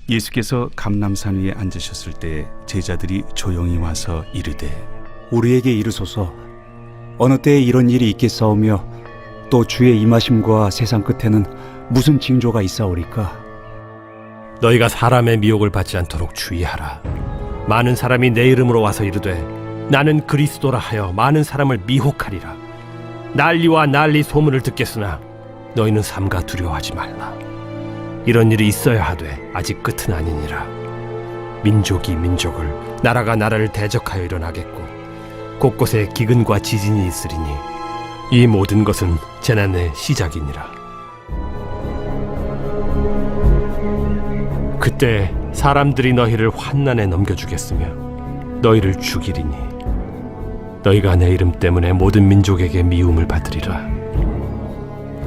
예수께서 감람산 위에 앉으셨을 때 제자들이 조용히 와서 이르되 우리에게 이르소서 어느 때에 이런 일이 있겠사오며 또 주의 임하심과 세상 끝에는 무슨 징조가 있사오리까? 너희가 사람의 미혹을 받지 않도록 주의하라. 많은 사람이 내 이름으로 와서 이르되 나는 그리스도라 하여 많은 사람을 미혹하리라. 난리와 난리 소문을 듣겠으나 너희는 삼가 두려워하지 말라. 이런 일이 있어야 하되 아직 끝은 아니니라. 민족이 민족을, 나라가 나라를 대적하여 일어나겠고 곳곳에 기근과 지진이 있으리니 이 모든 것은 재난의 시작이니라. 그때 사람들이 너희를 환난에 넘겨주겠으며 너희를 죽이리니 너희가 내 이름 때문에 모든 민족에게 미움을 받으리라.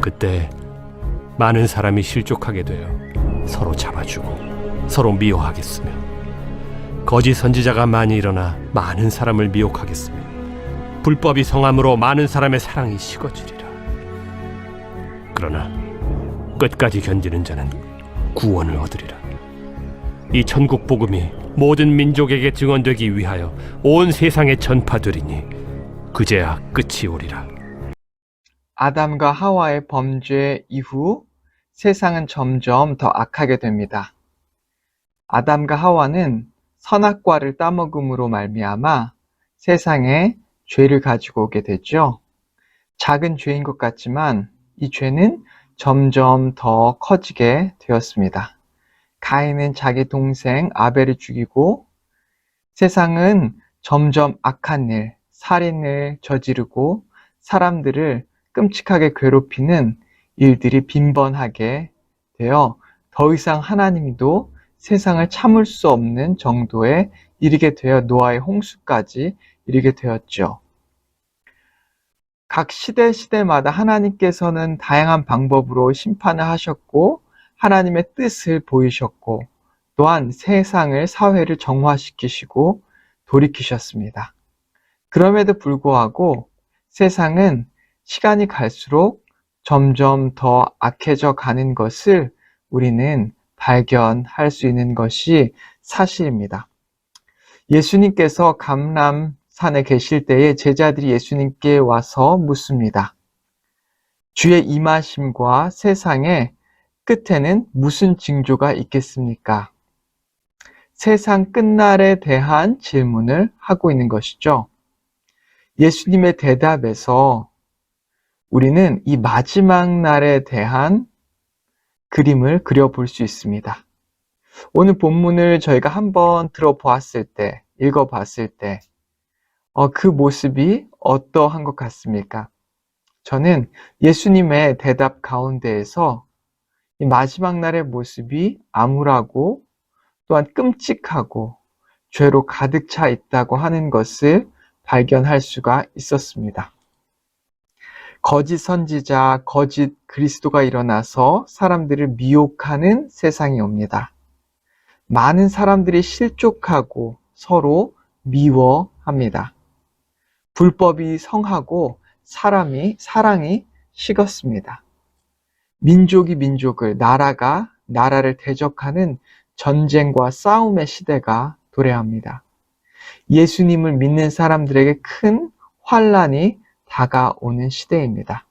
그때 많은 사람이 실족하게 되어 서로 잡아주고 서로 미워하겠으며 거짓 선지자가 많이 일어나 많은 사람을 미혹하겠으며 불법이 성함으로 많은 사람의 사랑이 식어지리라. 그러나 끝까지 견디는 자는 구원을 얻으리라. 이 천국 복음이 모든 민족에게 증언되기 위하여 온 세상에 전파되리니 그제야 끝이 오리라. 아담과 하와의 범죄 이후 세상은 점점 더 악하게 됩니다. 아담과 하와는 선악과를 따먹음으로 말미암아 세상에 죄를 가지고 오게 되죠. 작은 죄인 것 같지만 이 죄는 점점 더 커지게 되었습니다. 가인은 자기 동생 아벨을 죽이고 세상은 점점 악한 일, 살인을 저지르고 사람들을 끔찍하게 괴롭히는 일들이 빈번하게 되어 더 이상 하나님도 세상을 참을 수 없는 정도에 이르게 되어 노아의 홍수까지 이르게 되었죠. 각 시대마다 하나님께서는 다양한 방법으로 심판을 하셨고 하나님의 뜻을 보이셨고 또한 세상을, 사회를 정화시키시고 돌이키셨습니다. 그럼에도 불구하고 세상은 시간이 갈수록 점점 더 악해져 가는 것을 우리는 발견할 수 있는 것이 사실입니다. 예수님께서 감람산에 계실 때에 제자들이 예수님께 와서 묻습니다. 주의 임하심과 세상의 끝에는 무슨 징조가 있겠습니까? 세상 끝날에 대한 질문을 하고 있는 것이죠. 예수님의 대답에서 우리는 이 마지막 날에 대한 그림을 그려볼 수 있습니다. 오늘 본문을 저희가 한번 들어보았을 때, 읽어봤을 때, 그 모습이 어떠한 것 같습니까? 저는 예수님의 대답 가운데에서 이 마지막 날의 모습이 암울하고 또한 끔찍하고 죄로 가득 차 있다고 하는 것을 발견할 수가 있었습니다. 거짓 선지자, 거짓 그리스도가 일어나서 사람들을 미혹하는 세상이 옵니다. 많은 사람들이 실족하고 서로 미워합니다. 불법이 성하고 사랑이 식었습니다. 민족이 민족을, 나라가 나라를 대적하는 전쟁과 싸움의 시대가 도래합니다. 예수님을 믿는 사람들에게 큰 환난이 다가오는 시대입니다.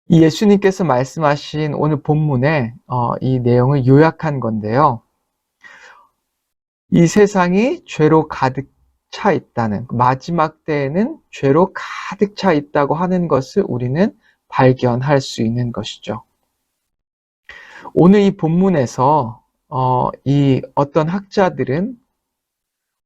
이 예수님께서 말씀하신 오늘 본문에 이 내용을 요약한 건데요. 이 세상이 죄로 가득 차 있다는, 마지막 때에는 죄로 가득 차 있다고 하는 것을 우리는 발견할 수 있는 것이죠. 오늘 이 본문에서 이 어떤 학자들은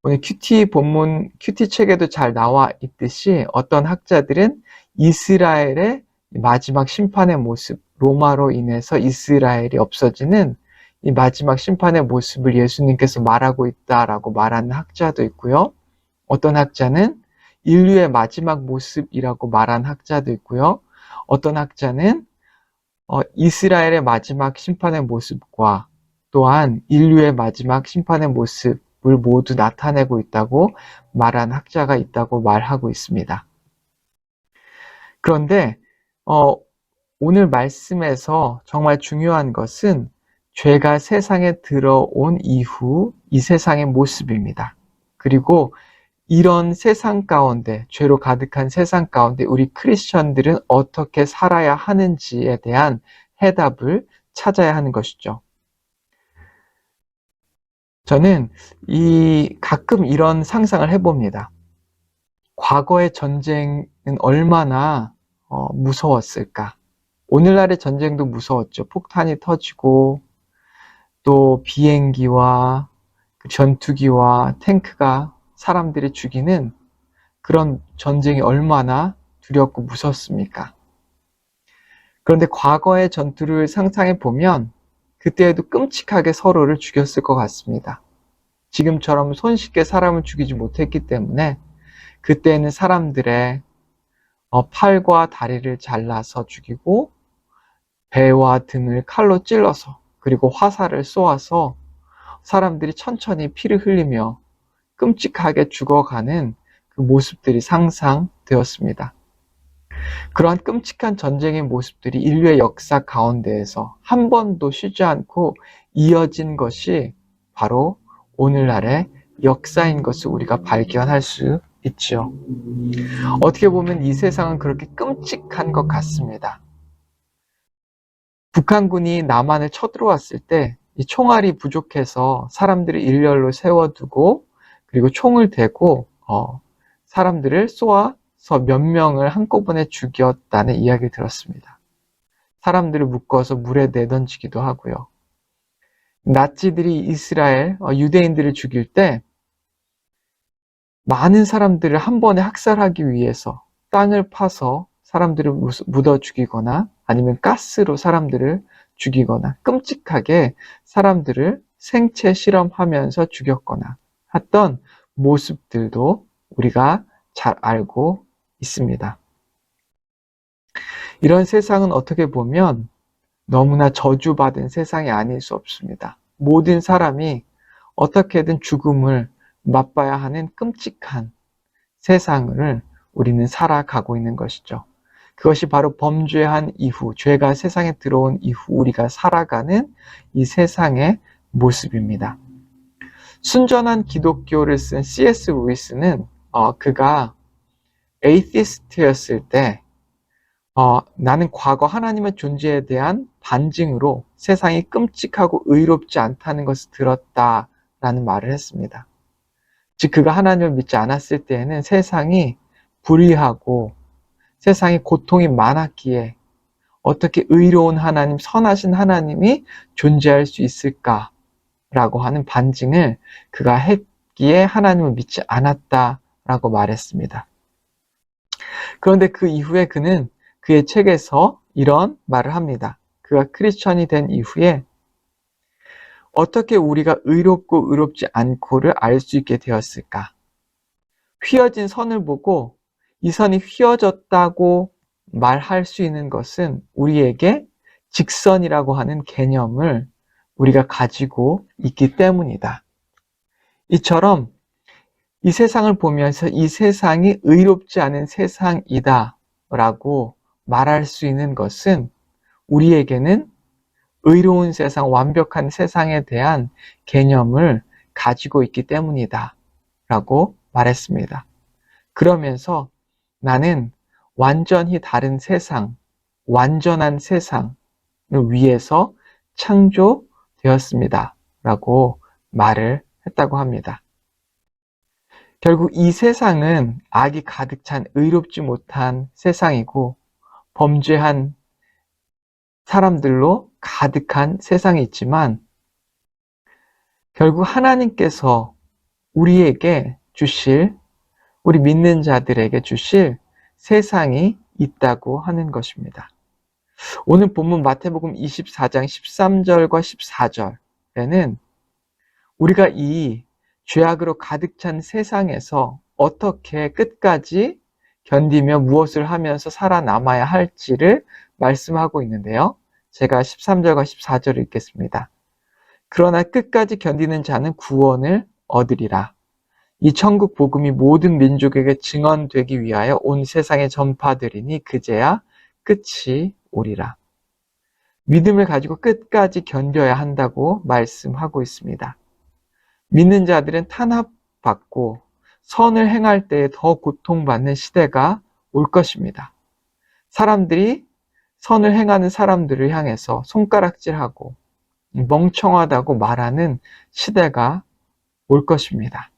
오늘 큐티 책에도 잘 나와 있듯이 어떤 학자들은 이스라엘의 마지막 심판의 모습, 로마로 인해서 이스라엘이 없어지는 이 마지막 심판의 모습을 예수님께서 말하고 있다라고 말하는 학자도 있고요. 어떤 학자는 인류의 마지막 모습이라고 말하는 학자도 있고요. 어떤 학자는 이스라엘의 마지막 심판의 모습과 또한 인류의 마지막 심판의 모습을 모두 나타내고 있다고 말한 학자가 있다고 말하고 있습니다. 그런데 오늘 말씀에서 정말 중요한 것은 죄가 세상에 들어온 이후 이 세상의 모습입니다. 그리고 이런 세상 가운데, 죄로 가득한 세상 가운데 우리 크리스천들은 어떻게 살아야 하는지에 대한 해답을 찾아야 하는 것이죠. 저는 가끔 이런 상상을 해봅니다. 과거의 전쟁은 얼마나 무서웠을까? 오늘날의 전쟁도 무서웠죠. 폭탄이 터지고 또 비행기와 전투기와 탱크가 사람들이 죽이는 그런 전쟁이 얼마나 두렵고 무섭습니까? 그런데 과거의 전투를 상상해 보면 그때에도 끔찍하게 서로를 죽였을 것 같습니다. 지금처럼 손쉽게 사람을 죽이지 못했기 때문에 그때는 사람들의 팔과 다리를 잘라서 죽이고 배와 등을 칼로 찔러서 그리고 화살을 쏘아서 사람들이 천천히 피를 흘리며 끔찍하게 죽어가는 그 모습들이 상상되었습니다. 그러한 끔찍한 전쟁의 모습들이 인류의 역사 가운데에서 한 번도 쉬지 않고 이어진 것이 바로 오늘날의 역사인 것을 우리가 발견할 수 있죠. 어떻게 보면 이 세상은 그렇게 끔찍한 것 같습니다. 북한군이 남한을 쳐들어왔을 때 이 총알이 부족해서 사람들을 일렬로 세워두고 그리고 총을 대고 사람들을 쏘아서 몇 명을 한꺼번에 죽였다는 이야기를 들었습니다. 사람들을 묶어서 물에 내던지기도 하고요. 나치들이 이스라엘 유대인들을 죽일 때 많은 사람들을 한 번에 학살하기 위해서 땅을 파서 사람들을 묻어 죽이거나 아니면 가스로 사람들을 죽이거나 끔찍하게 사람들을 생체 실험하면서 죽였거나 했던 모습들도 우리가 잘 알고 있습니다. 이런 세상은 어떻게 보면 너무나 저주받은 세상이 아닐 수 없습니다. 모든 사람이 어떻게든 죽음을 맛봐야 하는 끔찍한 세상을 우리는 살아가고 있는 것이죠. 그것이 바로 범죄한 이후, 죄가 세상에 들어온 이후 우리가 살아가는 이 세상의 모습입니다. 순전한 기독교를 쓴 C.S. 루이스는 그가 에이티스트였을 때 나는 과거 하나님의 존재에 대한 반증으로 세상이 끔찍하고 의롭지 않다는 것을 들었다라는 말을 했습니다. 즉 그가 하나님을 믿지 않았을 때에는 세상이 불의하고 세상에 고통이 많았기에 어떻게 의로운 하나님, 선하신 하나님이 존재할 수 있을까라고 하는 반증을 그가 했기에 하나님을 믿지 않았다라고 말했습니다. 그런데 그 이후에 그는 그의 책에서 이런 말을 합니다. 그가 크리스천이 된 이후에 어떻게 우리가 의롭고 의롭지 않고를 알 수 있게 되었을까? 휘어진 선을 보고 이 선이 휘어졌다고 말할 수 있는 것은 우리에게 직선이라고 하는 개념을 우리가 가지고 있기 때문이다. 이처럼 이 세상을 보면서 이 세상이 의롭지 않은 세상이다 라고 말할 수 있는 것은 우리에게는 의로운 세상, 완벽한 세상에 대한 개념을 가지고 있기 때문이다 라고 말했습니다. 그러면서 나는 완전히 다른 세상, 완전한 세상을 위해서 창조되었습니다 라고 말을 했다고 합니다. 결국 이 세상은 악이 가득 찬 의롭지 못한 세상이고 범죄한 사람들로 가득한 세상이 있지만 결국 하나님께서 우리에게 주실, 우리 믿는 자들에게 주실 세상이 있다고 하는 것입니다. 오늘 본문 마태복음 24장 13절과 14절에는 우리가 이 죄악으로 가득 찬 세상에서 어떻게 끝까지 견디며 무엇을 하면서 살아남아야 할지를 말씀하고 있는데요. 제가 13절과 14절을 읽겠습니다. 그러나 끝까지 견디는 자는 구원을 얻으리라. 이 천국 복음이 모든 민족에게 증언되기 위하여 온 세상에 전파되리니 그제야 끝이 오리라. 믿음을 가지고 끝까지 견뎌야 한다고 말씀하고 있습니다. 믿는 자들은 탄압받고 선을 행할 때에 더 고통받는 시대가 올 것입니다. 사람들이 선을 행하는 사람들을 향해서 손가락질하고 멍청하다고 말하는 시대가 올 것입니다.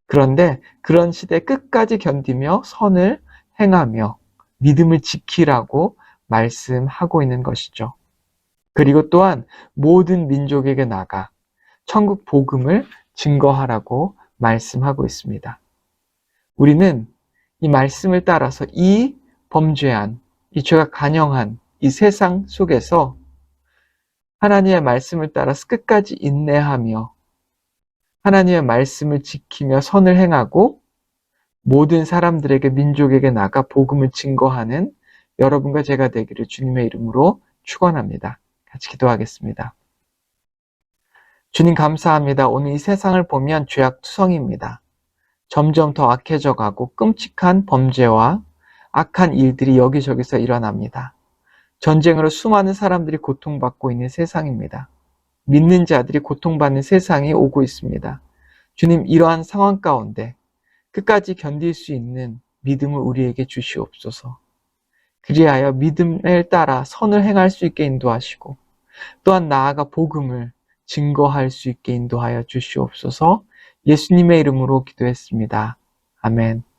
그런데 그런 시대 끝까지 견디며 선을 행하며 믿음을 지키라고 말씀하고 있는 것이죠. 그리고 또한 모든 민족에게 나가 천국 복음을 증거하라고 말씀하고 있습니다. 우리는 이 말씀을 따라서 이 범죄한, 이 죄가 간영한 이 세상 속에서 하나님의 말씀을 따라서 끝까지 인내하며 하나님의 말씀을 지키며 선을 행하고 모든 사람들에게 민족에게 나가 복음을 증거하는 여러분과 제가 되기를 주님의 이름으로 축원합니다. 같이 기도하겠습니다. 주님 감사합니다. 오늘 이 세상을 보면 죄악투성입니다. 점점 더 악해져 가고 끔찍한 범죄와 악한 일들이 여기저기서 일어납니다. 전쟁으로 수많은 사람들이 고통받고 있는 세상입니다. 믿는 자들이 고통받는 세상이 오고 있습니다. 주님, 이러한 상황 가운데 끝까지 견딜 수 있는 믿음을 우리에게 주시옵소서. 그리하여 믿음을 따라 선을 행할 수 있게 인도하시고 또한 나아가 복음을 증거할 수 있게 인도하여 주시옵소서. 예수님의 이름으로 기도했습니다. 아멘.